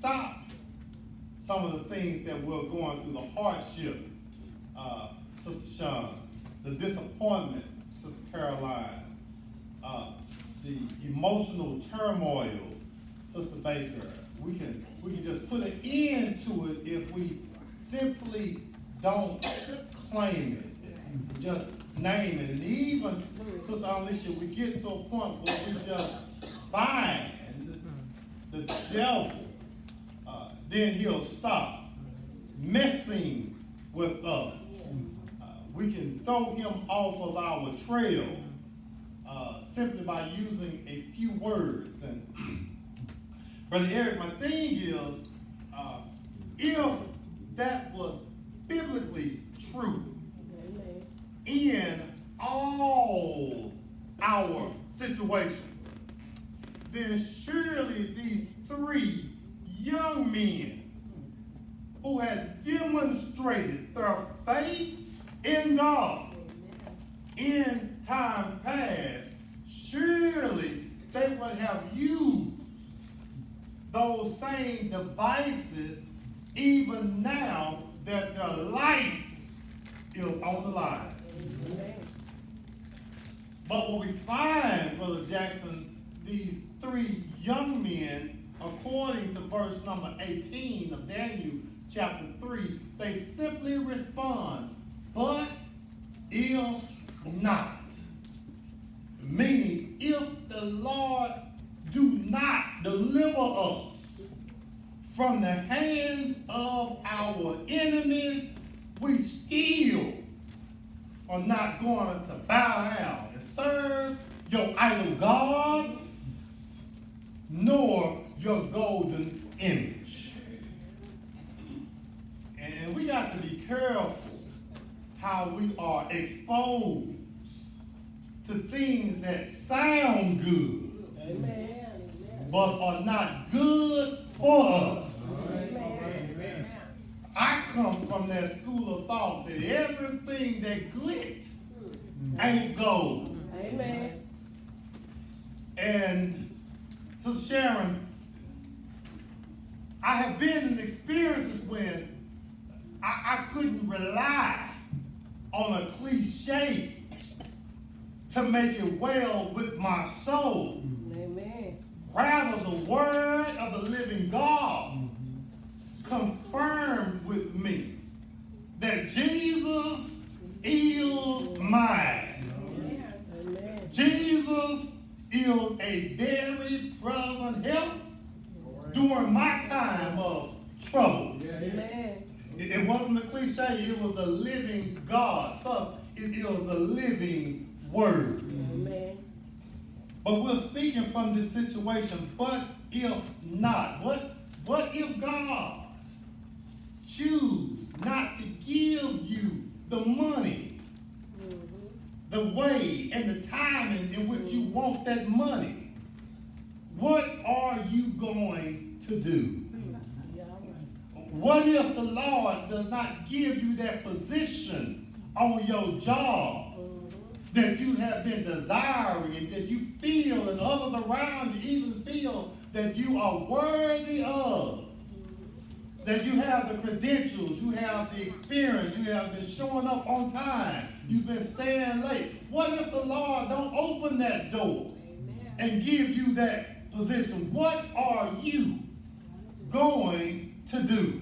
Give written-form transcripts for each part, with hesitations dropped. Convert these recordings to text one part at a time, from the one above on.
stop some of the things that we're going through, the hardship, Sister Shawn, the disappointment, Sister Caroline, the emotional turmoil, Sister Baker. We can just put an end to it if we simply don't claim it, just name it. And even, Sister Alicia, we get to a point where we just bind the devil, then he'll stop messing with us. We can throw him off of our trail simply by using a few words. And Brother Eric, my thing is, if that was biblically true in all our situations, then surely these three young men who had demonstrated their faith in God in time past, surely they would have used those same devices even now that their life is on the line. But what we find, Brother Jackson, these three young men, according to verse number 18 of Daniel chapter 3, they simply respond, but if not. Meaning, if the Lord do not deliver us from the hands of our enemies, we still are not going to bow down and serve your idol gods, nor your golden image. And we got to be careful how we are exposed to things that sound good, Amen. but are not good for us. Amen. I come from that school of thought that everything that glitz ain't gold. Amen. And Sister Sharon, I have been in experiences when I couldn't rely on a cliche to make it well with my soul. Amen. Rather, the word of the living God confirmed with me that Jesus is mine. Amen. Jesus is a very present help during my time of trouble. Amen. It wasn't a cliche, it was the living God. Thus, it is the living word. Amen. But we're speaking from this situation, but if not, what if God choose not to give you the money, the way and the timing in which you want that money? What are you going to do? What if the Lord does not give you that position on your job that you have been desiring and that you feel and others around you even feel that you are worthy of? That you have the credentials, you have the experience, you have been showing up on time, you've been staying late. What if the Lord don't open that door and give you that position? What are you going to do?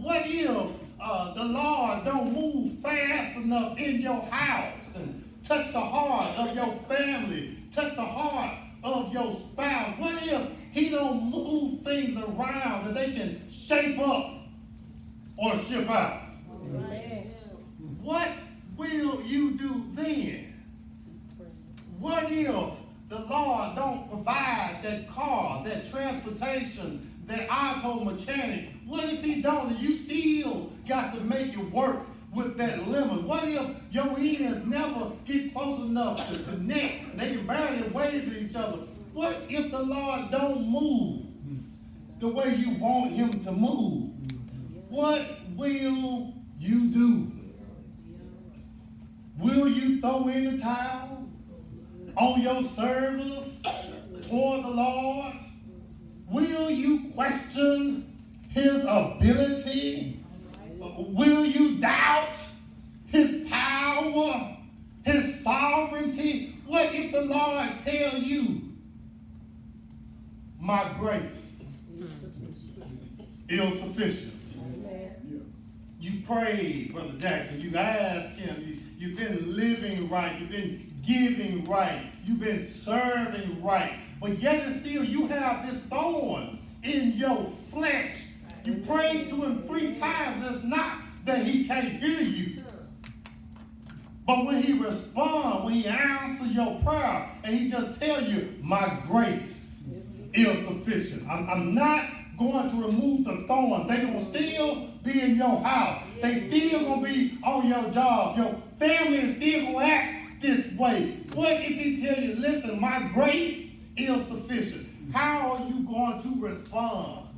What if the Lord don't move fast enough in your house and touch the heart of your family, touch the heart of your spouse? What if he don't move things around that they can shape up or ship out? Amen. What will you do then? What if the Lord don't provide that car, that transportation, that auto mechanic? What if he don't and you still got to make it work with that lemon? What if your ends never get close enough to connect? They can barely wave at each other. What if the Lord don't move the way you want him to move? What will you do? Will you throw in the towel on your service for the Lord? Will you question his ability? Will you doubt his power, his sovereignty? What if the Lord tell you, my grace is sufficient? Amen. You prayed, Brother Jackson. You asked him. You've been living right. You've been giving right. You've been serving right. But yet and still you have this thorn in your flesh. You prayed to him 3 times. It's not that he can't hear you. But when he responds, when he answers your prayer, and he just tell you, my grace is sufficient. I'm not going to remove the thorns. They're going to still be in your house. They still going to be on your job. Your family is still going to act this way. What if he tell you, listen, my grace is sufficient? How are you going to respond?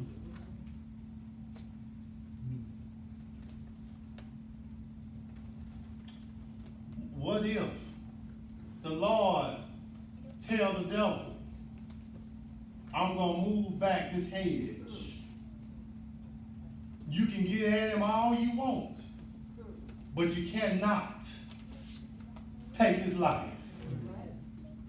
What if the Lord tell the devil, I'm going to move back this hedge. You can get at him all you want, but you cannot take his life.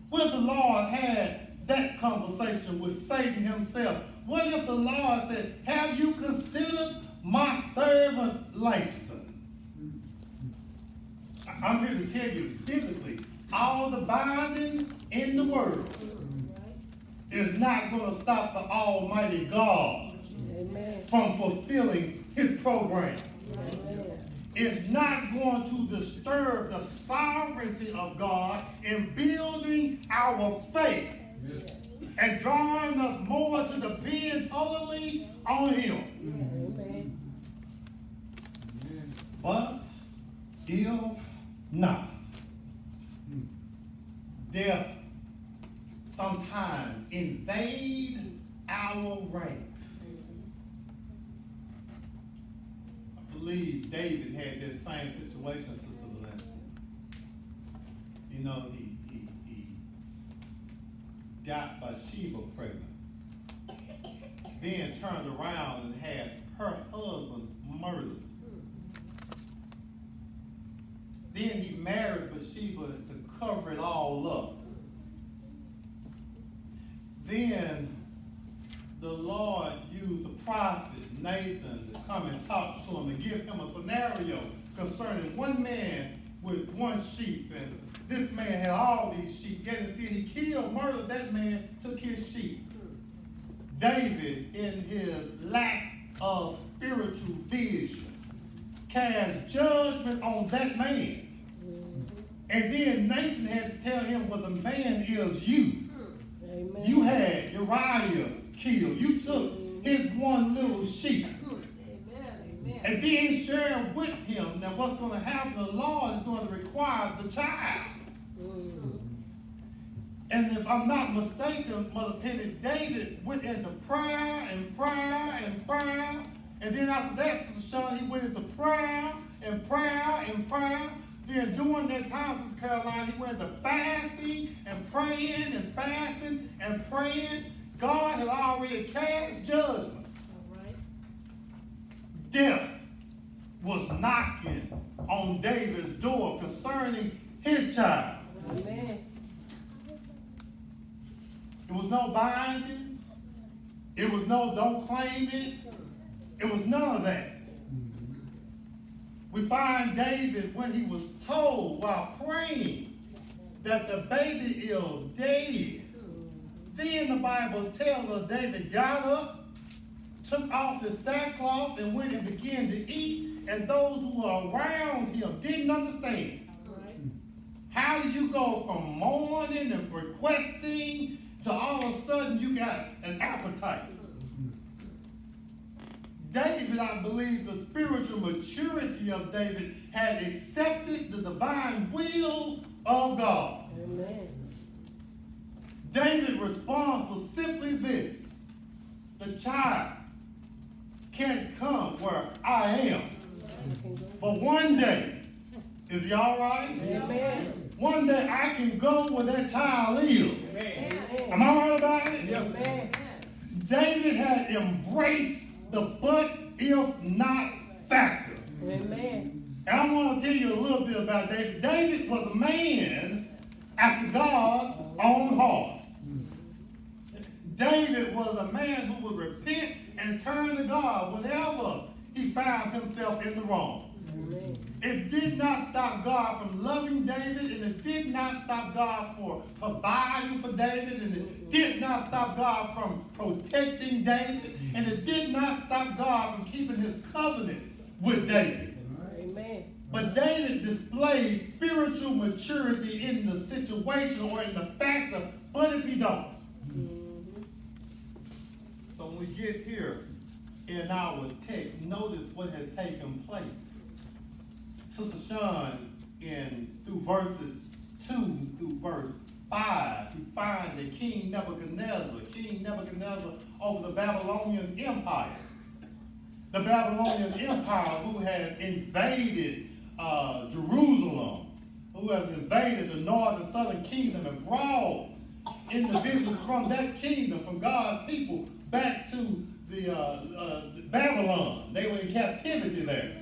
What if the Lord had that conversation with Satan himself? What if the Lord said, have you considered my servant Langston? I'm here to tell you biblically, all the binding in the world is not going to stop the Almighty God Amen. from fulfilling his program. Amen. It's not going to disturb the sovereignty of God in building our faith and drawing us more to depend totally on him. Amen. But if not, death sometimes invade our ranks. I believe David had that same situation, Sister Valencia. You know, he got Bathsheba pregnant, then turned around and had her husband murdered. Then he married Bathsheba to cover it all up. Then the Lord used the prophet Nathan to come and talk to him and give him a scenario concerning one man with one sheep. And this man had all these sheep. Yet instead he killed, murdered that man, took his sheep. David, in his lack of spiritual vision, cast judgment on that man. And then Nathan had to tell him, well, the man is you. Amen. You had Uriah killed. You took his one little sheep. Amen. And then share with him. Now what's going to happen, the Lord is going to require the child. And if I'm not mistaken, Mother Penny, David went into prayer and prayer and prayer. And then after that, Sister Shawn, he went into prayer and prayer and prayer. Then during that time, Sister Caroline, he went into fasting and praying and fasting and praying. God had already cast judgment. All right. Death was knocking on David's door concerning his child. Amen. It was no binding. It was no don't claim it. It was none of that. We find David when he was told while praying that the baby is dead. Then the Bible tells us David got up, took off his sackcloth, and went and began to eat. And those who were around him didn't understand. All right. How do you go from mourning and requesting to all of a sudden you got an appetite? David, I believe the spiritual maturity of David had accepted the divine will of God. Amen. David's response was simply this: the child can't come where I am. But one day, is he all right? Amen. One day I can go where that child is. Amen. Am I right about it? Amen. David had embraced the but if not factor. Amen. And I want to tell you a little bit about David. David was a man after God's own heart. David was a man who would repent and turn to God whenever he found himself in the wrong. Amen. It did not stop God from loving David, and it did not stop God for providing for David, and it did not stop God from protecting David, and it did not stop God from keeping his covenant with David. Amen. But David displays spiritual maturity in the situation or in the fact of, but if he don't? Mhm. So when we get here in our text, notice what has taken place. Sister Sean, through verses 2 through verse 5, you find that King Nebuchadnezzar over the Babylonian Empire. The Babylonian Empire who has invaded Jerusalem, who has invaded the northern and southern kingdom and brought individuals from that kingdom, from God's people, back to the Babylon. They were in captivity there.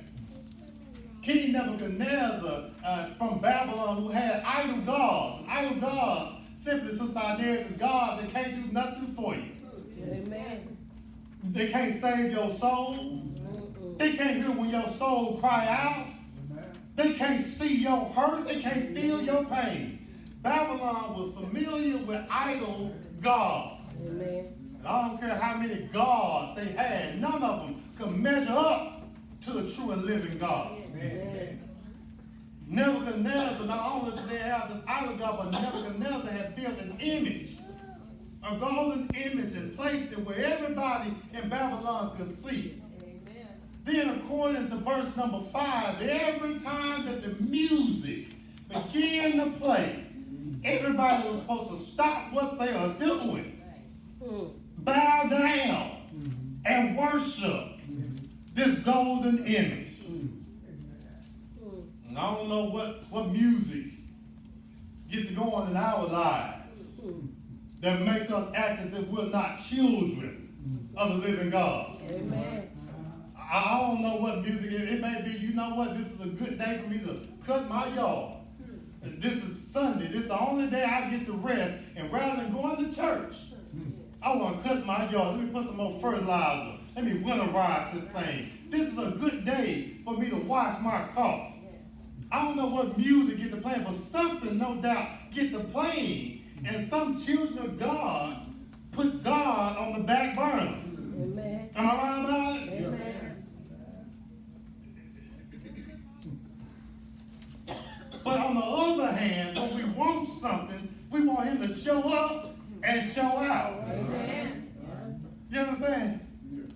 King Nebuchadnezzar from Babylon, who had idol gods. Idol gods, simply, Sister Inez, is gods that can't do nothing for you. Amen. They can't save your soul. Mm-mm. They can't hear when your soul cry out. They can't see your hurt. They can't feel your pain. Babylon was familiar with idol gods. Amen. And I don't care how many gods they had. None of them could measure up to the true and living God. Amen. Nebuchadnezzar, not only did they have this idol god, but Nebuchadnezzar had built an image, a golden image, and placed it where everybody in Babylon could see. Amen. Then, according to verse number 5, every time that the music began to play, everybody was supposed to stop what they are doing, Mm. bow down, and worship this golden image. Mm. And I don't know what music gets going in our lives Mm. that make us act as if we're not children of the living God. Amen. I don't know what music it may be. You know what? This is a good day for me to cut my yard. This is Sunday. This is the only day I get to rest. And rather than going to church, I want to cut my yard. Let me put some more fertilizer. Let me winterize this thing. This is a good day for me to wash my car. I don't know what music get to playing, but something, no doubt, get to playing. And some children of God put God on the back burner. Amen. Am I right about it? Amen. But on the other hand, when we want something, we want him to show up and show out. Amen. You understand?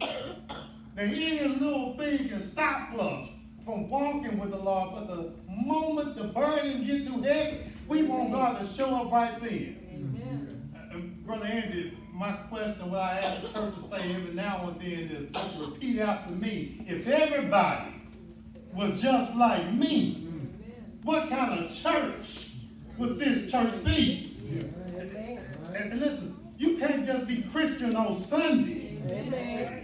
Now, any little thing can stop us from walking with the Lord, but the moment the burden gets too heavy, we want God to show up right then. Amen. Brother Andy, my question, what I ask the church to say every now and then is just repeat after me. If everybody was just like me, what kind of church would this church be? Amen. And listen, you can't just be Christian on Sunday. Amen.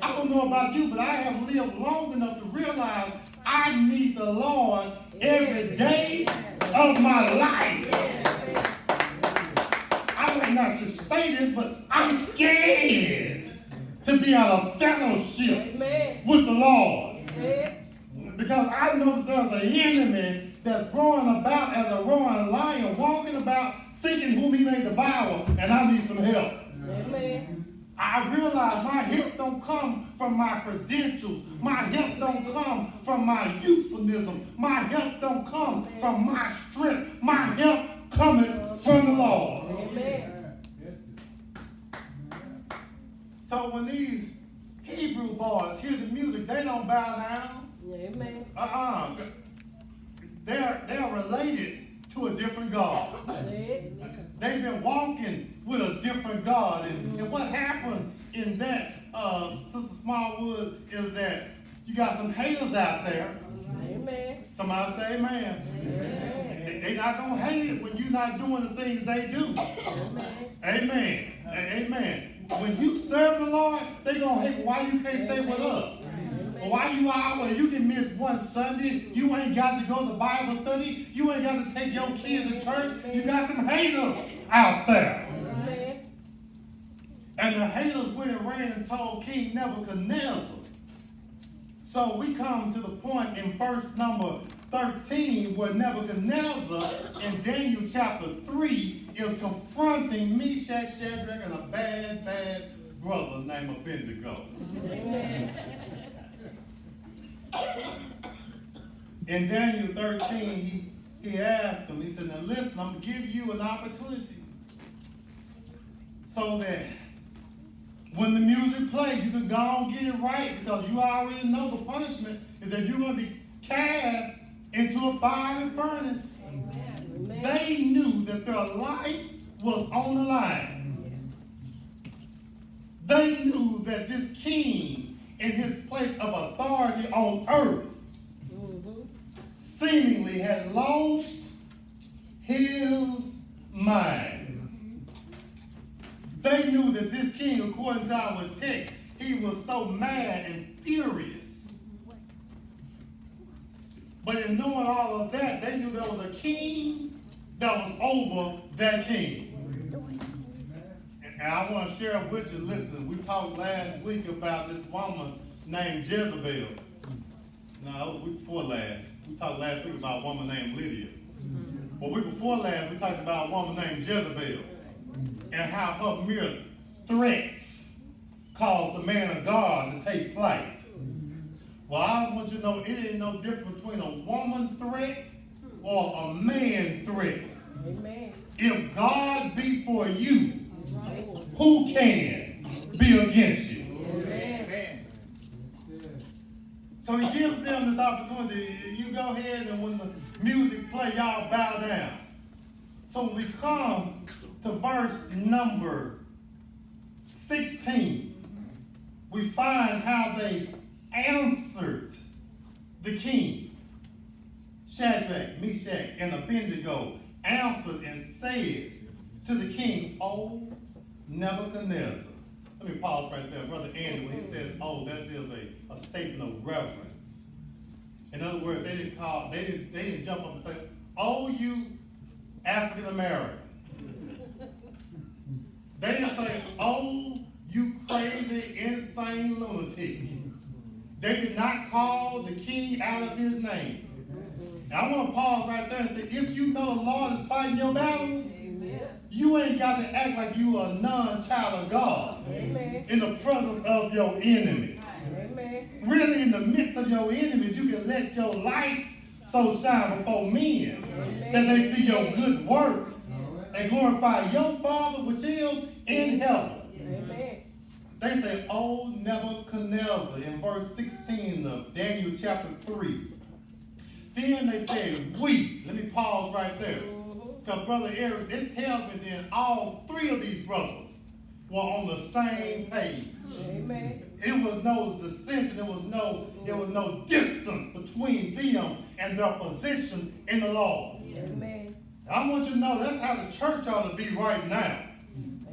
I don't know about you, but I have lived long enough to realize I need the Lord every day of my life. I may not should say this, but I'm scared to be out of fellowship Amen. with the Lord. Amen. Because I know there's an enemy that's growing about as a roaring lion, walking about seeking whom he may devour, and I need some help. Amen. I realize my help don't come from my credentials. My help don't come from my youthfulness. My help don't come from my strength. My help cometh from the Lord. Amen. So when these Hebrew boys hear the music, they don't bow down. Amen. They're related to a different God. They've been walking with a different God. And what happened in that, Sister Smallwood, is that you got some haters out there. Amen. Somebody say amen. Amen. They're not going to hate it when you're not doing the things they do. Amen. Amen. Amen. when you serve the Lord, they gonna hate why you can't stay with us. Why you always, you can miss one Sunday, you ain't got to go to Bible study, you ain't got to take your kids to church, you got some haters out there. Amen. And the haters went around and told King Nebuchadnezzar. So we come to the point in verse number 13 where Nebuchadnezzar in Daniel chapter 3 is confronting Meshach, Shadrach, and a bad brother named Abednego. Amen. In Daniel 13, he asked him, he said, now listen, I'm going to give you an opportunity so that when the music plays, you can go and get it right, because you already know the punishment is that you're going to be cast into a fiery furnace. Amen. They knew that their life was on the line. They knew that this king in his place of authority on earth seemingly had lost his mind. They knew that this king, according to our text, he was so mad and furious. But in knowing all of that, they knew there was a king that was over that king. And I want to share with you, listen, we talked last week about this woman named Jezebel. No, week before last. We talked last week about a woman named Lydia. But week before last, we talked about a woman named Jezebel and how her mere threats caused the man of God to take flight. Well, I want you to know it ain't no difference between a woman threat or a man threat. Amen. If God be for you, who can be against you? Amen. So he gives them this opportunity. You go ahead and when the music play, y'all bow down. So when we come to verse number 16, we find how they answered the king. Shadrach, Meshach, and Abednego answered and said to the king, "O Nebuchadnezzar." Let me pause right there. Brother Andy, when he said, "Oh," that is a statement of reverence. In other words, they didn't jump up and say, "Oh, you African American." They didn't say, "Oh, you crazy, insane lunatic." They did not call the king out of his name. Now, I want to pause right there and say, if you know the Lord is fighting your battles, you ain't got to act like you are a non-child of God. Amen. In the presence of your enemies. Amen. Really, in the midst of your enemies, you can let your light so shine before men that they see your good work and glorify your Father which is in heaven. Amen. They say, "O Nebuchadnezzar," in verse 16 of Daniel chapter 3. Then they said, "We." Let me pause right there. Because Brother Eric, it tells me then all three of these brothers were on the same page. Amen. It was no dissension, there was no distance between them and their position in the Lord. Amen. I want you to know that's how the church ought to be right now.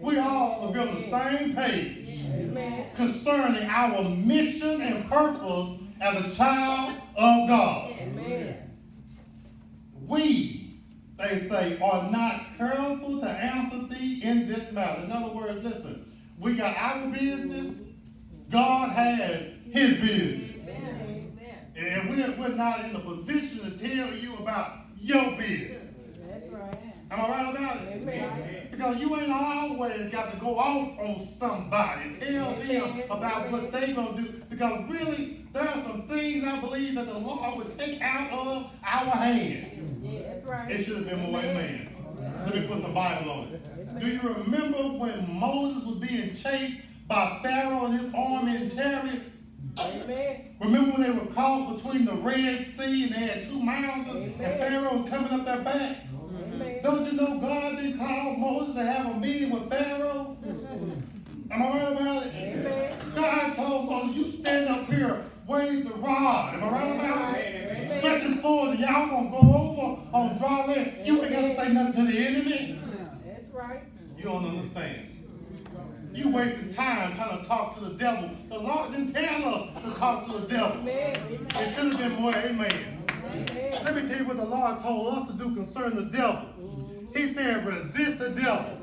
We all ought to be on the same page Amen. concerning our mission and purpose as a child of God. Amen. We, they say, are not careful to answer thee in this matter. In other words, listen, we got our business, God has his business. And we're not in a position to tell you about your business. That's right. Am I right about it? Amen. Because you ain't always got to go off on somebody. Tell them about what they going to do. Because really, there are some things I believe that the Lord would take out of our hands. Yeah, that's right. It should have been more amens. Let me put the Bible on it. Do you remember when Moses was being chased by Pharaoh and his army and chariots? Amen. Remember when they were caught between the Red Sea and they had two mountains and Pharaoh was coming up their back? Amen. Don't you know God didn't call Moses to have a meeting with Pharaoh? Am I right about it? Amen. God told Moses, you stand up here, wave the rod. Am I right about it? Stretch it forward, y'all gonna go over on dry land. You ain't gotta say nothing to the enemy. That's right. You don't understand. You wasting time trying to talk to the devil. The Lord didn't tell us to talk to the devil. Amen. It should have been more amens. Amen. Let me tell you what the Lord told us to do concerning the devil. He said, resist the devil,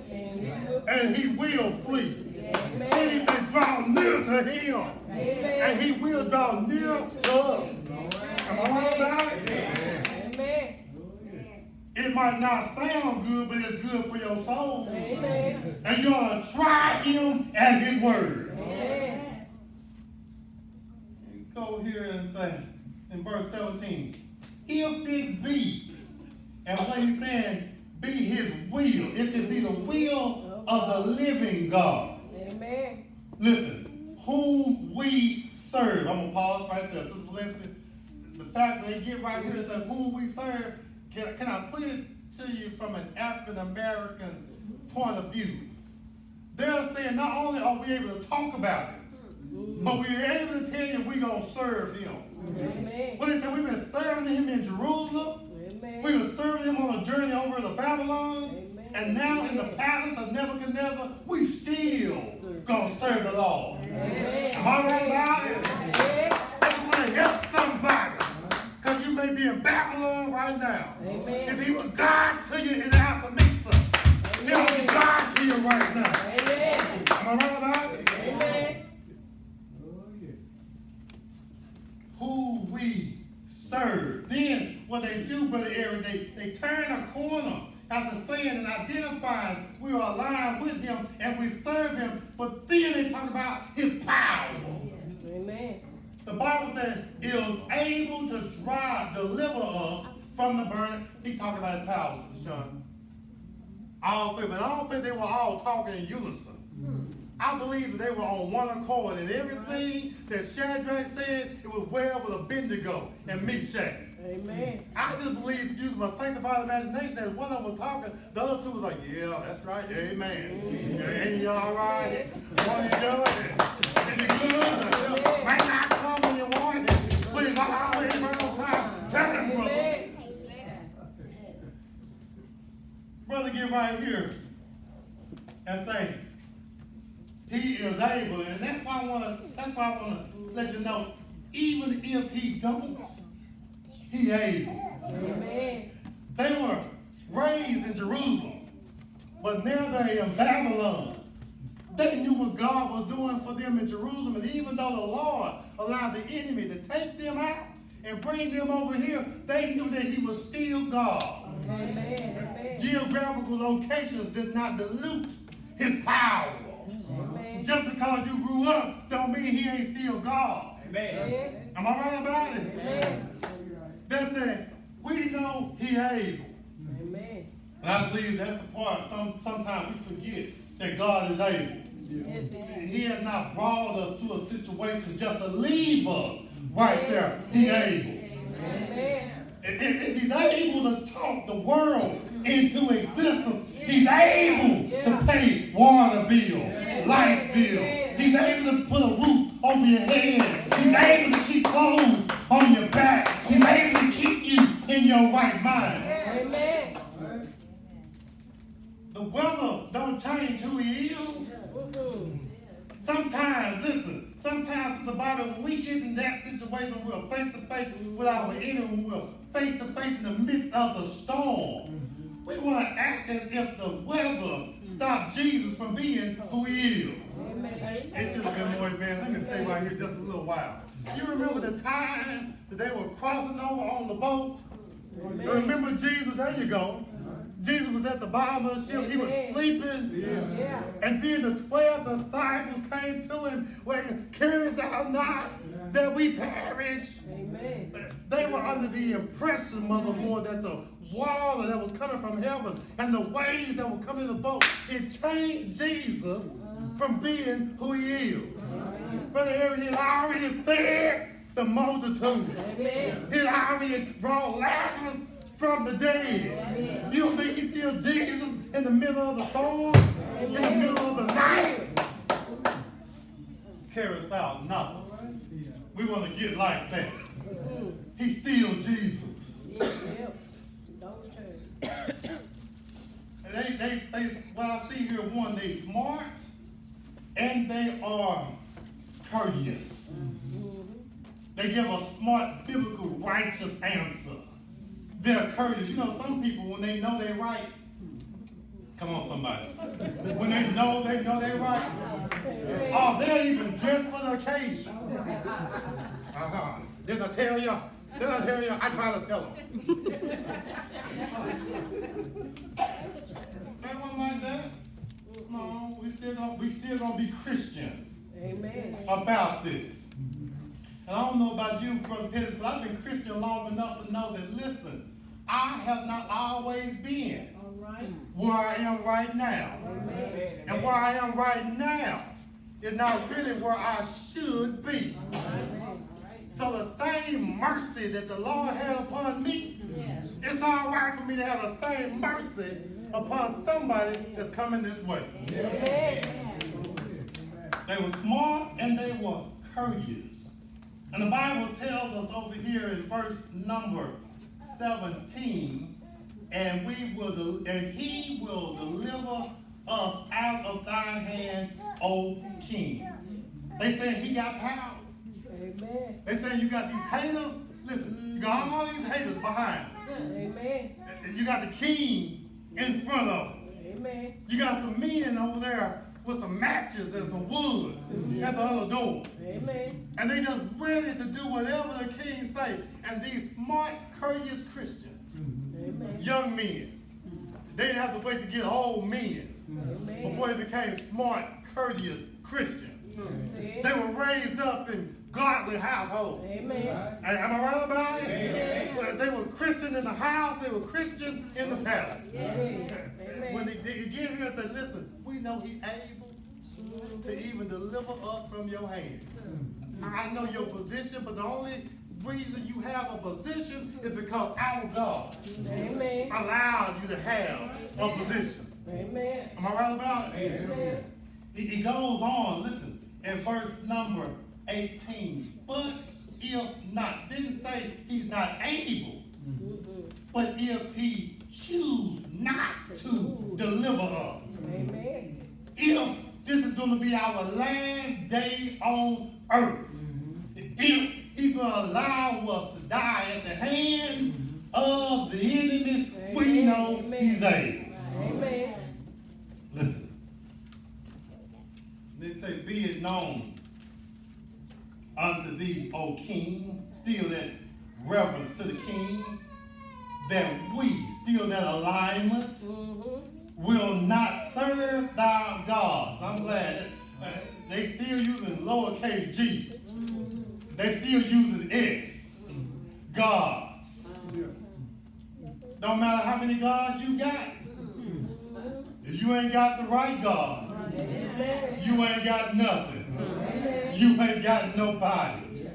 and he will flee. Amen. And he said, draw near to him, Amen. and he will draw near to us. Am I right about it? Amen. It might not sound good, but it's good for your soul. Amen. And you're going to try him and his word. Amen. Go here and say, in verse 17, if it be, and what he's saying, be his will, if it be the will of the living God. Amen. Listen, whom we serve. I'm going to pause right there. Sister Valencia, the fact that they get right here and say, whom we serve, can I put it to you from an African American point of view? They're saying not only are we able to talk about it, but we're able to tell you we're going to serve him. Amen. What they said, we've been serving him in Jerusalem. Amen. We were serving him on a journey over to Babylon. Amen. And now in the palace of Nebuchadnezzar, we still going to serve the Lord. Amen. Am I right about it? Amen. I just want to help somebody. Because you may be in Babylon right now. Amen. If he was God to you in the Alchemisa, he'll be God to you right now. Amen. Am I right about it? Amen. Who we serve. Then what they do, Brother Eric, they turn a corner after saying and identifying we are aligned with him and we serve him, but then they talk about his power. Amen. The Bible says he is able to deliver us from the burning. He talking about his power, Sister Sean. All three, but I don't think they were all talking in unison. I believe that they were on one accord, and everything that Shadrach said, it was well with Abednego and Meshach. Amen. I just believe, using my sanctified imagination, as one of them was talking, the other two was like, yeah, that's right, amen. Yeah, ain't you all right? What are you doing? Is it good? Might not come when you want it. Please, I always burn on time. Tell him, brother. Brother, get right here and say, he is able, and that's why I want to let you know, even if he don't, he able. Amen. They were raised in Jerusalem, but now they're in Babylon. They knew what God was doing for them in Jerusalem, and even though the Lord allowed the enemy to take them out and bring them over here, they knew that he was still God. Amen. Amen. Geographical locations did not dilute his power. Amen. Just because you grew up don't mean he ain't still God. Amen. Am I right about it? Amen. They said, we know he able. Amen. And I believe that's the part sometimes we forget that God is able. Yes, it is. He has not brought us to a situation just to leave us right there. He able. Amen. If he's able to talk the world into existence, he's able to pay water bill, light bill. He's able to put a roof over your head. He's able to keep clothes on your back. He's able to keep you in your right mind. Amen. The weather don't change who he is. Sometimes, listen, sometimes in the Bible, when we get in that situation, we're face to face with our enemy, we're face to face in the midst of the storm. We want to act as if the weather stopped Jesus from being who he is. Amen. It should have been more advanced. Let me stay right here just a little while. You remember the time that they were crossing over on the boat? You remember Jesus? There you go. Jesus was at the bottom of the ship. He was sleeping. Yeah. And then the 12 disciples came to him, saying, "Carest thou not that we perish?" Amen. They were under the impression, Mother Moore, that the water that was coming from heaven and the waves that were coming in the boat, it changed Jesus from being who he is. Brother Eric, he had already fed the multitude. Amen. He had already brought Lazarus from the dead. You don't think he's still Jesus in the middle of the storm? In the middle of the night? Carest thou not? We want to get like that. He's still Jesus. Yep. Don't turn. And they what I see here, one, they smart, and they are courteous. They give a smart, biblical, righteous answer. They're courteous. You know, some people, when they know they're right, come on, somebody. When they know they're right, oh, they're even dressed for the occasion. Didn't I tell you? I try to tell them. They weren't like that. No, we still gonna be Christian. Amen. About this. And I don't know about you, Brother Pettis, but I've been Christian long enough to know that, listen, I have not always been All right. where I am right now. Amen. And where I am right now is not really where I should be. So the same mercy that the Lord had upon me, it's all right for me to have the same mercy upon somebody that's coming this way. Amen. They were smart and they were courteous. And the Bible tells us over here in verse number 17, and he will deliver us out of thine hand, O King. They saying he got power. Amen. They saying you got these haters. Listen, you got all these haters behind you. Amen. And you got the king in front of them. Amen. You got some men over there with some matches and some wood at the other door. Amen. And they just ready to do whatever the king say. And these smart, courteous Christians, Amen. young men, they didn't have to wait to get old men Amen. before they became smart, courteous Christians. They were raised up in godly households. Amen. Am I right about it? Amen. Well, they were Christian in the house, they were Christians in the palace. Amen. When they get here and say, listen, we know he's able to even deliver us from your hand. I know your position, but the only reason you have a position is because our God Amen. allowed you to have a position. Amen. Am I right about it? Amen. He goes on, listen, in verse number 18. But if not, didn't say he's not able, but if he choose not to deliver us. Amen. If this is going to be our last day on earth, if he's going to allow us to die at the hands of the enemies, we know he's able. Amen. Listen, they say, be it known unto thee, O king, still that reverence to the king, that we, still that alignment, will not serve thy gods. I'm glad they still using lowercase g. They still using s. Gods. Don't matter how many gods you got. If you ain't got the right God, Amen. you ain't got nothing. Amen. You ain't got nobody.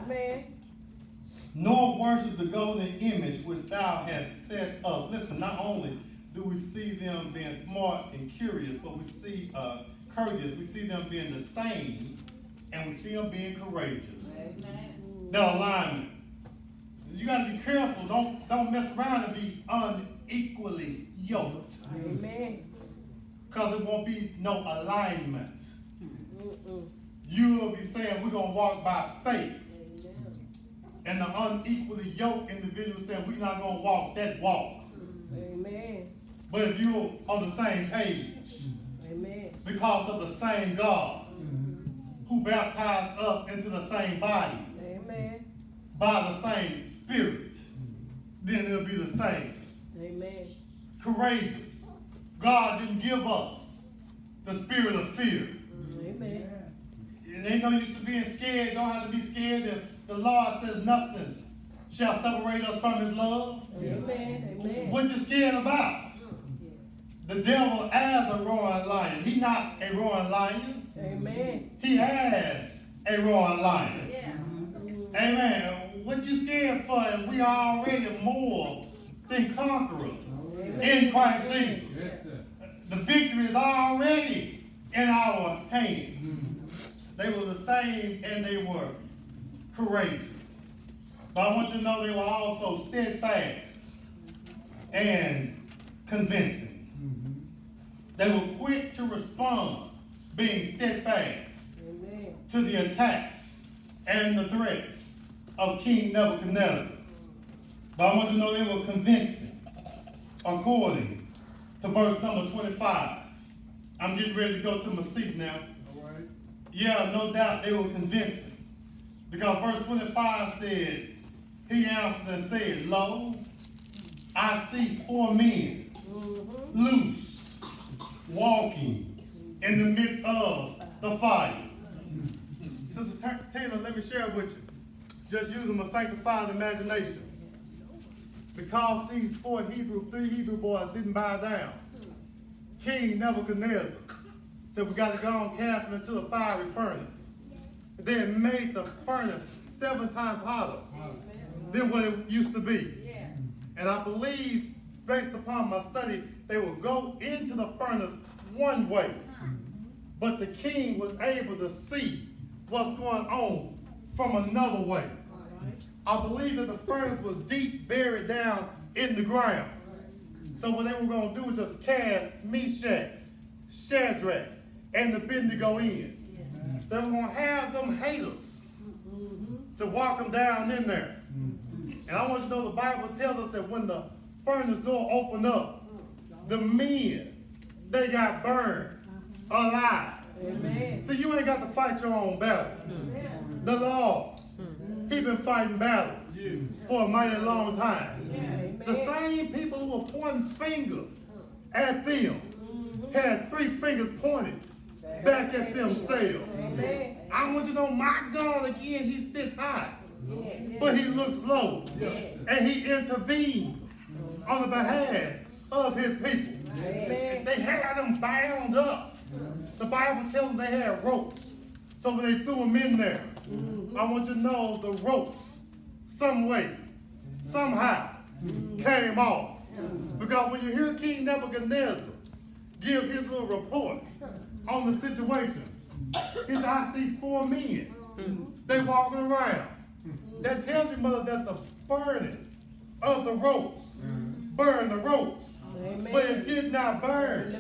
Amen. Nor worship the golden image which thou hast set up. Listen, not only do we see them being smart and curious, but we see courteous. We see them being the same, and we see them being courageous. Their alignment. You got to be careful. Don't mess around and be unequally yoked, Amen. because it won't be no alignment. You will be saying we're gonna walk by faith. And the unequally yoked individual saying we're not going to walk that walk. Amen. But if you're on the same page, Amen. because of the same God who baptized us into the same body Amen. by the same Spirit, then it'll be the same. Amen. Courageous. God didn't give us the spirit of fear. Amen. And ain't no use to being scared. Don't have to be scared if the Lord says nothing shall separate us from his love. Amen. Amen. What you scared about? The devil as a roaring lion. He not a roaring lion. Amen. He has a roaring lion. Amen. What you scared for? And we are already more than conquerors in Christ Jesus. The victory is already in our hands. They were the same and they were courageous. But I want you to know they were also steadfast and convincing. They were quick to respond being steadfast Amen. to the attacks and the threats of King Nebuchadnezzar. But I want you to know they were convincing, according to verse number 25. I'm getting ready to go to my seat now. All right. Yeah, no doubt they were convincing. Because verse 25 said, he answered and said, Lo, I see 4 men loose, walking in the midst of the fire. Sister Taylor, let me share with you. Just using my sanctified imagination. Because these 3 Hebrew boys didn't bow down, King Nebuchadnezzar said, we got to go and cast them into the fiery furnace. They had made the furnace 7 times hotter than what it used to be. And I believe, based upon my study, they will go into the furnace one way. But the king was able to see what's going on from another way. I believe that the furnace was deep buried down in the ground. So what they were going to do was just cast Meshach, Shadrach, and Abednego in. They were going to have them haters to walk them down in there. And I want you to know the Bible tells us that when the furnace door opened up, the men, they got burned alive. Amen. So you ain't got to fight your own battles. The Lord, he been fighting battles for a mighty long time. The same people who were pointing fingers at them had 3 fingers pointed back at themselves. Amen. I want you to know my God again, he sits high, but he looks low. And he intervened on the behalf of his people. Amen. They had them bound up. The Bible tells them they had ropes. So when they threw them in there, I want you to know the ropes, some way, somehow, came off. Because when you hear King Nebuchadnezzar give his little report on the situation, he said, I see 4 men. They walking around. That tells you, mother, that the burning of the ropes burned the ropes. Amen. But it did not burn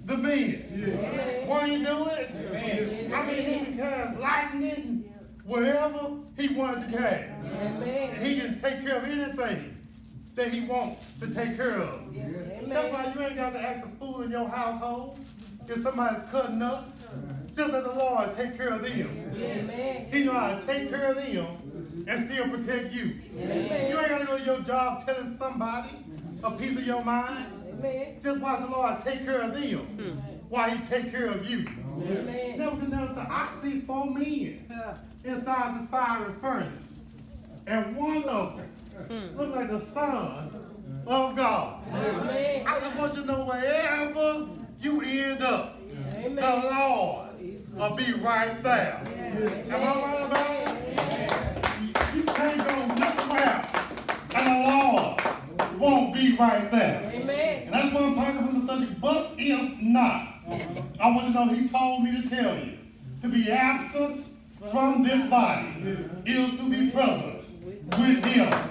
the men. Amen. Why you do it? I mean, he can cast lightning wherever he wanted to cast. Amen. He can take care of anything that he wants to take care of. That's why you ain't got to act a fool in your household. If somebody's cutting up, just let the Lord take care of them. Amen. He know how to take care of them and still protect you. Amen. You ain't got to go to your job telling somebody a piece of your mind. Amen. Just watch the Lord take care of them while he take care of you. Amen. Nebuchadnezzar said, I see 4 men inside this fiery furnace. And one of them looked like the Son of God. Amen. I just want you to know wherever you end up, the Amen. Lord will be right there. Am I right about it? You can't go nowhere and the Lord won't be right there. Amen. And that's what I'm talking from the subject. But if not, I want to know he told me to tell you, to be absent from this body is to be present with him.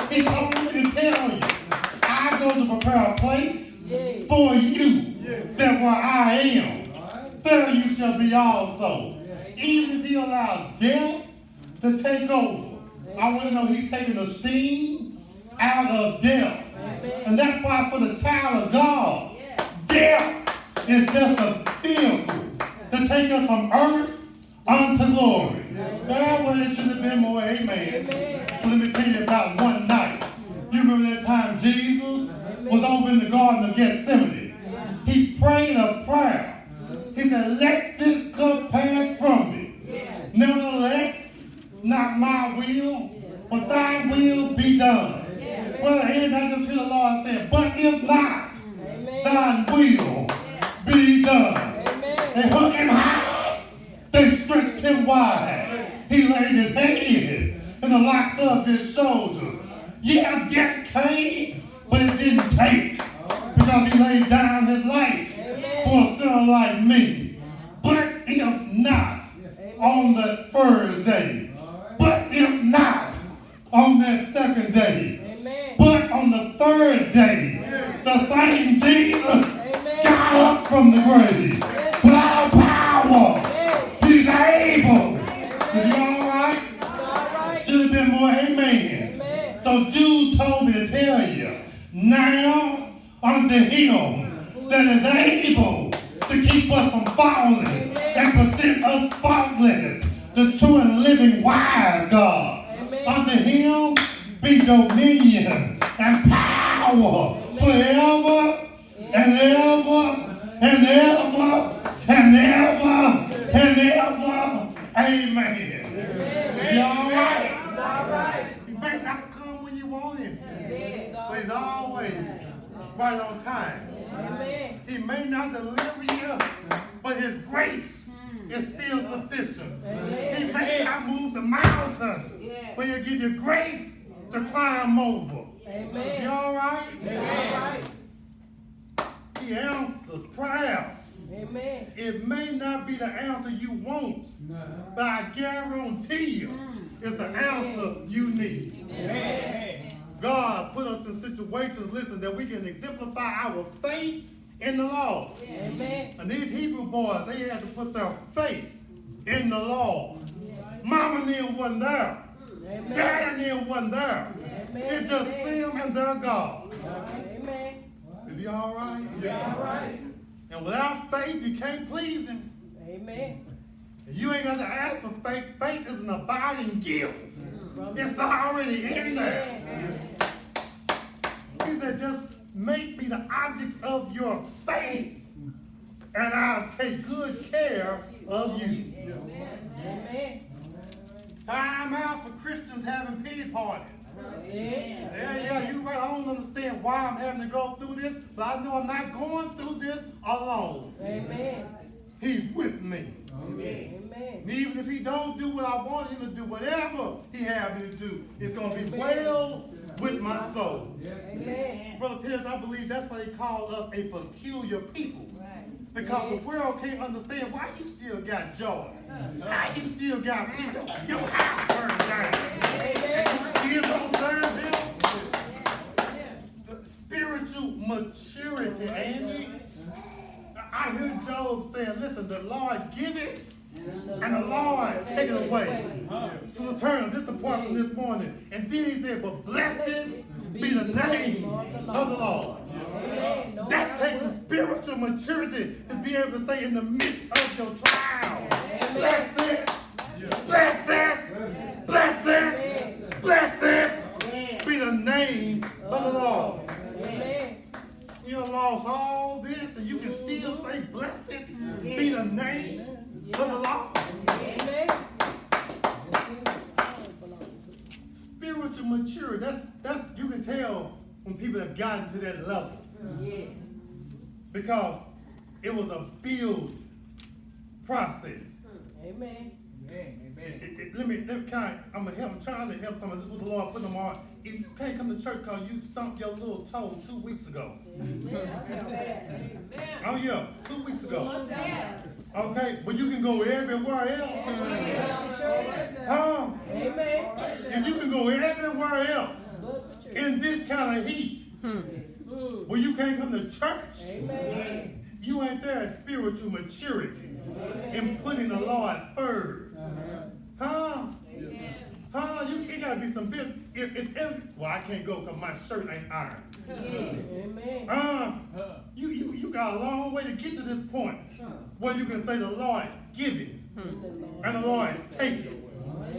He told me to tell you, I go to prepare a place for you, that where I am, there you shall be also. Even if he allowed death to take over, I want to know he's taking the sting out of death. And that's why for the child of God, death is just a vehicle to take us from earth unto glory. Well, it should have been more, amen. So let me tell you about one night. You remember that time Jesus was over in the Garden of Gethsemane. He prayed a prayer. He said, let this cup pass from me. Nevertheless, not my will, but thy will be done. Well, here I just hear the Lord saying, but if not, thine will be done. They hung him high. They stretched him wide. He laid his head in the locks of his shoulders. Yeah, death came, but it didn't take, because he laid down his life for a sinner like me. But if not on the first day, but if not on that second day, but on the third day, the same Jesus got up from the grave with all power unto him that is able to keep us from falling and present us faultless, the true and living wise God. Amen. Unto him be dominion and power forever and ever and ever and ever and ever. Amen. Is he all right? All right. He may not come when you want him, Amen. but he's always right on time. Amen. He may not deliver you, but his grace is still sufficient. He may not move the mountain, but he'll give you grace to climb over. Amen. You all right? All right. He answers prayers. Amen. It may not be the answer you want, but I guarantee you it's the answer you need. Amen. God put us in situations, listen, that we can exemplify our faith in the Lord. Amen. And these Hebrew boys, they had to put their faith in the Lord. Mama and them wasn't there. Amen. Dad and them wasn't there. It's just them and their God. Amen. Is he all right? All right. And without faith, you can't please him. Amen. You ain't got to ask for faith. Faith is an abiding gift. It's already in there. He said, just make me the object of your faith, and I'll take good care of you. Amen. Time out for Christians having pity parties. Yeah. Yeah, you right. I don't understand why I'm having to go through this, but I know I'm not going through this alone. Amen. He's with me. Amen. And even if he don't do what I want him to do, whatever he have me to do, it's going to be well with my soul. Amen. Brother Pierce, I believe that's why they call us a peculiar people. Because the world can't understand why you still got joy. How you still got peace. Your house burned down. Amen. You don't serve him. Spiritual maturity, Andy. I hear Job saying, listen, the Lord give it and the Lord take it away. So Turner, this is the part from this morning. And then he said, but blessed be the name of the Lord. Amen. That takes a spiritual maturity to be able to say in the midst of your trial, blessed, blessed, blessed, blessed be the name of the Lord. Amen. You done lost all this and you can still say blessed be the name of the Lord. Amen. Spiritual maturity, that's you can tell when people have gotten to that level. Yes. Because it was a build process. Amen. I'm trying to help some of this is what the Lord put them on. If you can't come to church because you stumped your little toe 2 weeks ago. Amen. Oh yeah, 2 weeks ago. Okay, but you can go everywhere else. Huh? Amen. If you can go everywhere else in this kind of heat, well, you can't come to church. Amen. You ain't there at spiritual maturity in putting the Lord first. Huh? Huh? It gotta be some bit. Well, I can't go because my shirt ain't ironed. Amen. You got a long way to get to this point where you can say the Lord give it and the Lord take it.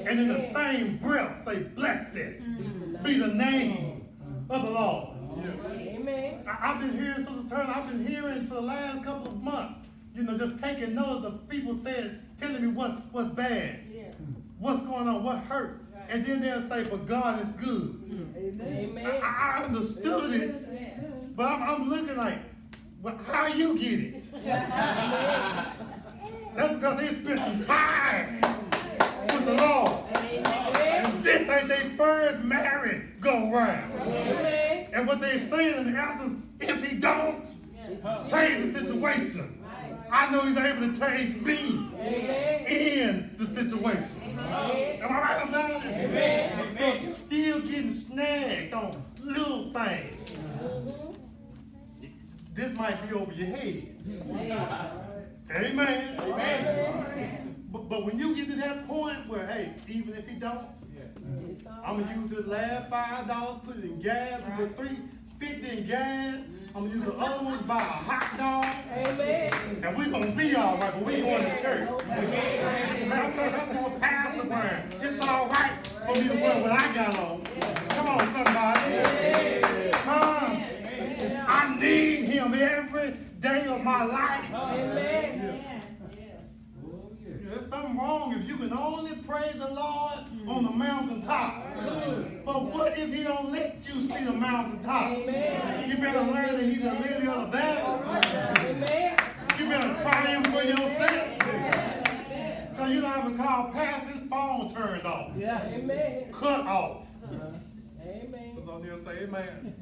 And in the same breath say, blessed be the name of the Lord. Amen. I've been hearing, Sister Turner, I've been hearing for the last couple of months, just taking notice of people telling me what's bad, what's going on, what hurt. And then they'll say, but God is good. Amen. I understood it, but I'm looking like, well, how you get it? That's because they spent some time with the Lord. And this ain't their first married go round. Amen. And what they're saying in the essence, if he don't change the situation, I know he's able to change me in the situation. Am I right about it? Amen. So if you're still getting snagged on little things, this might be over your head. Amen. Amen. But when you get to that point where, hey, even if he don't, I'm going to use this last $5, put it in gas, put $3.50 in gas, I'm I'm gonna use the other one to buy a hot dog. Amen. And we're gonna be all right, but we're going to church. Man, I thought that's what Pastor wearing. It's all right for me to wear what I got on. Come on, somebody. I need him every day of my life. Amen. There's something wrong if you can only praise the Lord on the mountaintop. But what if he don't let you see the mountaintop? Amen. You better learn that he's the lily of the valley. Amen. You better triumph for yourself. Because you don't have a call past his phone turned off. Amen. Cut off. Amen. So they'll say amen.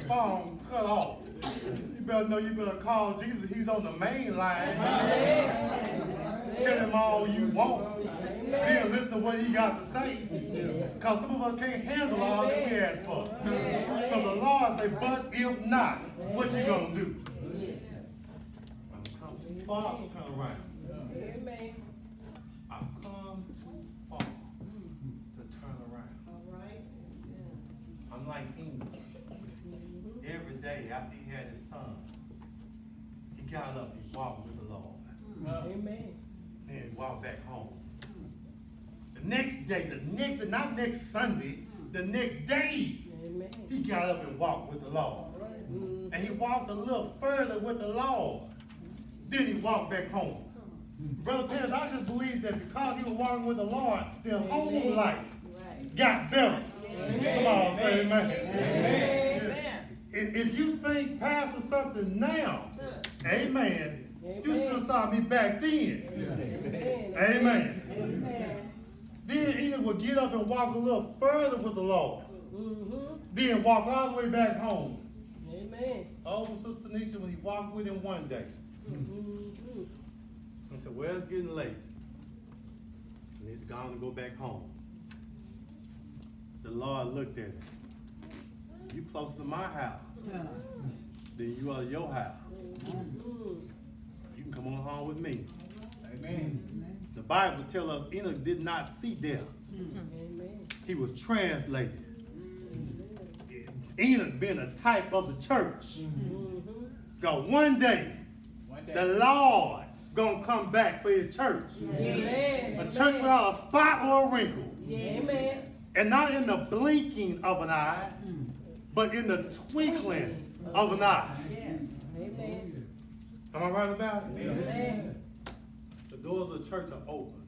Phone cut off. You better know you better call Jesus. He's on the main line. Tell him all you want. Then listen to what he got to say. Because some of us can't handle all that we ask for. So the Lord say, but if not, what you gonna do? I've come too far to turn around. Amen. I've come too far to turn around. I'm like Enoch. Every day after he had his son, he got up and walked with the Lord. Amen. Then he walked back home. The next day, not next Sunday, the next day, Amen. he got up and walked with the Lord. And he walked a little further with the Lord. Then he walked back home. Brother Pettis, I just believe that because he was walking with the Lord, their home life got better. Somebody say amen. If you think Pastor something now, amen, you should have saw me back then. Amen. Then Enoch would get up and walk a little further with the Lord. Then walk all the way back home. Amen. Oh, Sister Nisha, when he walked with him one day, he said, well, it's getting late. And he's gone to go back home. The Lord looked at him. You closer to my house than you are to your house. You can come on home with me. Amen. The Bible tells us Enoch did not see death. Amen. He was translated. Enoch being a type of the church. God, one day, the Lord gonna come back for his church. Amen. A church without a spot or a wrinkle. Amen. And not in the blinking of an eye, but in the twinkling of an eye. Amen. Am I right about it? Amen. The doors of the church are open.